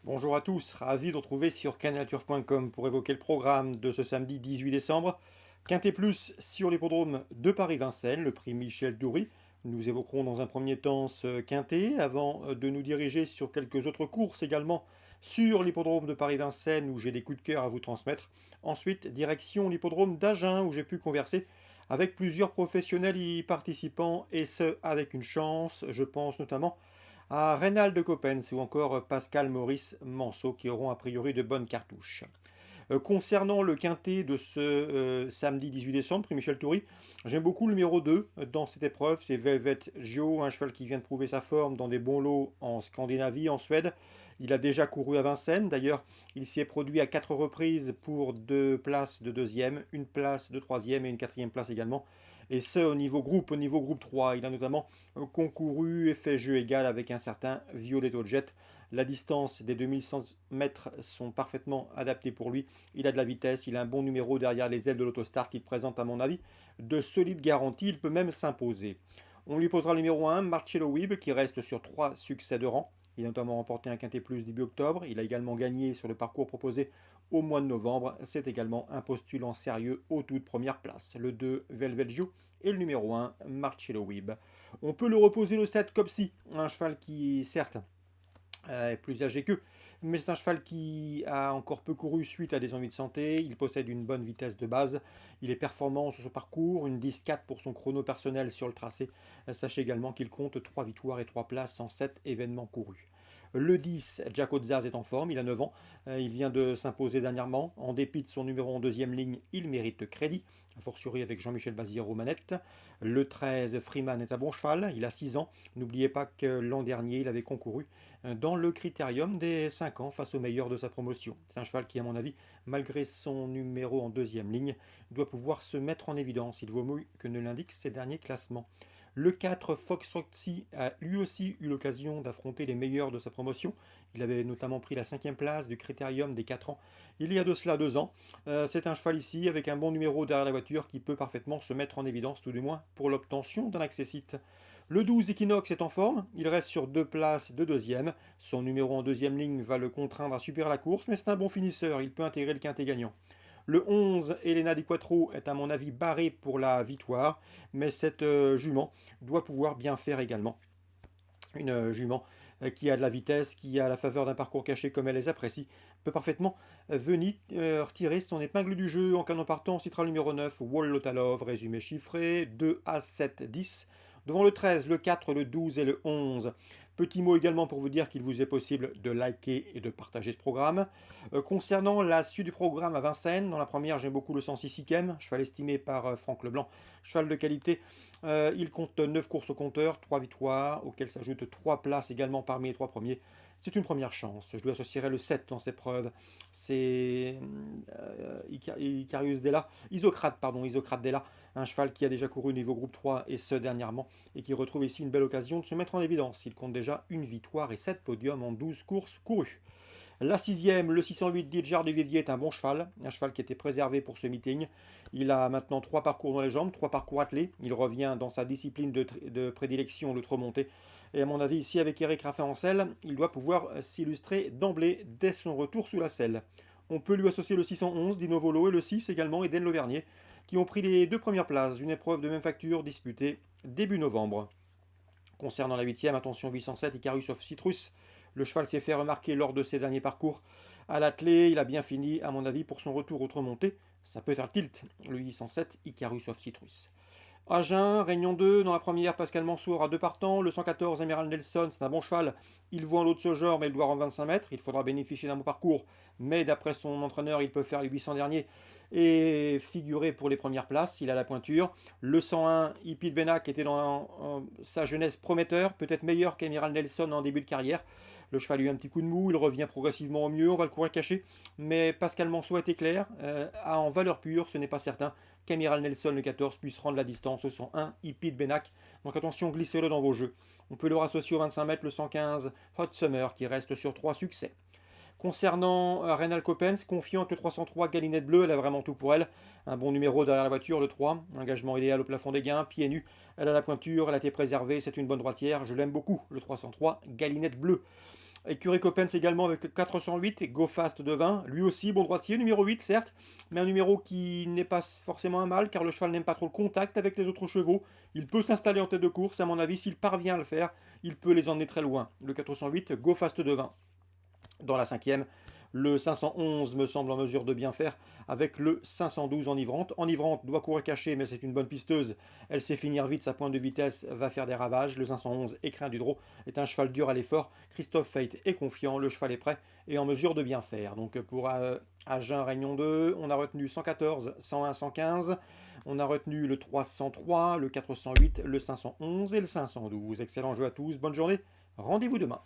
Bonjour à tous, ravi de retrouver sur canalturf.com pour évoquer le programme de ce samedi 18 décembre. Quintet Plus sur l'hippodrome de Paris-Vincennes, le prix Michel Doury. Nous évoquerons dans un premier temps ce quintet avant de nous diriger sur quelques autres courses également sur l'hippodrome de Paris-Vincennes où j'ai des coups de cœur à vous transmettre. Ensuite, direction l'hippodrome d'Agen où j'ai pu converser avec plusieurs professionnels y participant et ce avec une chance. Je pense notamment à Reynald de Coppens ou encore Pascal Maurice Manceau qui auront a priori de bonnes cartouches. Concernant le quintet de ce samedi 18 décembre, prix Michel Toury, j'aime beaucoup le numéro 2 dans cette épreuve, c'est Velvet Gio, un cheval qui vient de prouver sa forme dans des bons lots en Scandinavie, en Suède. Il a déjà couru à Vincennes, d'ailleurs il s'y est produit à 4 reprises pour 2 places de deuxième, une place de troisième et une quatrième place également. Et ce au niveau groupe 3. Il a notamment concouru et fait jeu égal avec un certain Violetto Jet. La distance des 2100 mètres sont parfaitement adaptées pour lui. Il a de la vitesse, il a un bon numéro derrière les ailes de l'autostart qui présente à mon avis de solides garanties. Il peut même s'imposer. On lui posera le numéro 1, Marcello Wibb, qui reste sur 3 succès de rang. Il a notamment remporté un quintet plus début octobre. Il a également gagné sur le parcours proposé au mois de novembre. C'est également un postulant sérieux aux toutes premières places. Le 2, Velvelgio, et le numéro 1, Marcello Wibb. On peut le reposer le 7, Copsy, un cheval qui, certes, est plus âgé qu'eux, mais c'est un cheval qui a encore peu couru suite à des envies de santé. Il possède une bonne vitesse de base. Il est performant sur ce parcours, une 10-4 pour son chrono personnel sur le tracé. Sachez également qu'il compte 3 victoires et 3 places en 7 événements courus. Le 10, Jaco Zaz est en forme, il a 9 ans. Il vient de s'imposer dernièrement. En dépit de son numéro en deuxième ligne, il mérite le crédit, a fortiori avec Jean-Michel Bazir aux manettes. Le 13, Freeman est un bon cheval, il a 6 ans. N'oubliez pas que l'an dernier, il avait concouru dans le critérium des 5 ans face au meilleur de sa promotion. C'est un cheval qui, à mon avis, malgré son numéro en deuxième ligne, doit pouvoir se mettre en évidence. Il vaut mieux que ne l'indiquent ses derniers classements. Le 4, Fox Roxy, a lui aussi eu l'occasion d'affronter les meilleurs de sa promotion. Il avait notamment pris la 5e place du critérium des 4 ans il y a de cela 2 ans. C'est un cheval ici avec un bon numéro derrière la voiture qui peut parfaitement se mettre en évidence, tout du moins pour l'obtention d'un accessite. Le 12, Equinox, est en forme. Il reste sur 2 places de deuxième. Son numéro en deuxième ligne va le contraindre à subir la course, mais c'est un bon finisseur. Il peut intégrer le quintet gagnant. Le 11, Elena Di Quattro, est à mon avis barré pour la victoire, mais cette jument doit pouvoir bien faire également. Une jument qui a de la vitesse, qui a la faveur d'un parcours caché comme elle les apprécie, peut parfaitement venir retirer son épingle du jeu. En canon partant, on citera le numéro 9, Wall Lotalov, résumé chiffré, 2 à 7, 10. Devant le 13, le 4, le 12 et le 11. Petit mot également pour vous dire qu'il vous est possible de liker et de partager ce programme. Concernant la suite du programme à Vincennes, dans la première, j'aime beaucoup le 106 Ikem, cheval estimé par Franck Leblanc, cheval de qualité. Il compte 9 courses au compteur, 3 victoires, auxquelles s'ajoutent 3 places également parmi les 3 premiers. C'est une première chance. Je lui associerai le 7 dans cette preuve. C'est Icarius Della, Isocrate, pardon, Isocrate Della, un cheval qui a déjà couru au niveau groupe 3 et ce dernièrement, et qui retrouve ici une belle occasion de se mettre en évidence. Il compte déjà une victoire et 7 podiums en 12 courses courues. La sixième, le 608 Didjar de Vivier est un bon cheval, un cheval qui était préservé pour ce meeting. Il a maintenant 3 parcours dans les jambes, 3 parcours attelés. Il revient dans sa discipline de prédilection, le monté. Et à mon avis, ici, avec Eric Raffin-Ancel, il doit pouvoir s'illustrer d'emblée dès son retour sous la selle. On peut lui associer le 611 Dino Volo et le 6 également Eden Lauvernier, qui ont pris les 2 premières places d'une épreuve de même facture disputée début novembre. Concernant la huitième, attention 807 Icarus of Citrus. Le cheval s'est fait remarquer lors de ses derniers parcours. À l'attelé, il a bien fini, à mon avis, pour son retour outre-montée. Ça peut faire tilt, le 807 Icarus of Citrus. Agen, Réunion 2, dans la première, Pascal Mansour à 2 partants. Le 114, Amiral Nelson, c'est un bon cheval. Il vaut un lot de ce genre, mais il doit en 25 mètres. Il faudra bénéficier d'un bon parcours. Mais d'après son entraîneur, il peut faire les 800 derniers et figurer pour les premières places. Il a la pointure. Le 101, Ipid Benak, était dans sa jeunesse prometteur, peut-être meilleur qu'Amiral Nelson en début de carrière. Le cheval a eu un petit coup de mou, il revient progressivement au mieux, on va le courir caché. Mais Pascal Manceau était clair, en valeur pure, ce n'est pas certain qu'Amiral Nelson le 14 puisse rendre la distance au 101 Ipid Benak. Donc attention, glissez-le dans vos jeux. On peut le rassocier au 25 mètres le 115 Hot Summer qui reste sur 3 succès. Concernant Reynald Coppens, confiant que le 303 Galinette Bleue, elle a vraiment tout pour elle. Un bon numéro derrière la voiture, le 3. Engagement idéal au plafond des gains, pieds nus. Elle a la pointure, elle a été préservée, c'est une bonne droitière. Je l'aime beaucoup, le 303 Galinette Bleue. Écurie Coppens également avec le 408 et Go Fast de 20. Lui aussi, bon droitier, numéro 8 certes, mais un numéro qui n'est pas forcément un mal car le cheval n'aime pas trop le contact avec les autres chevaux. Il peut s'installer en tête de course, à mon avis, s'il parvient à le faire, il peut les emmener très loin. Le 408, Go Fast de 20. Dans la cinquième, le 511 me semble en mesure de bien faire avec le 512 enivrante. Enivrante doit courir caché, mais c'est une bonne pisteuse. Elle sait finir vite, sa pointe de vitesse va faire des ravages. Le 511 Écrin du Drô est un cheval dur à l'effort. Christophe Fate est confiant, le cheval est prêt et en mesure de bien faire. Donc pour Agen Réunion 2, on a retenu 114, 101, 115. On a retenu le 303, le 408, le 511 et le 512. Excellent jeu à tous, bonne journée, rendez-vous demain.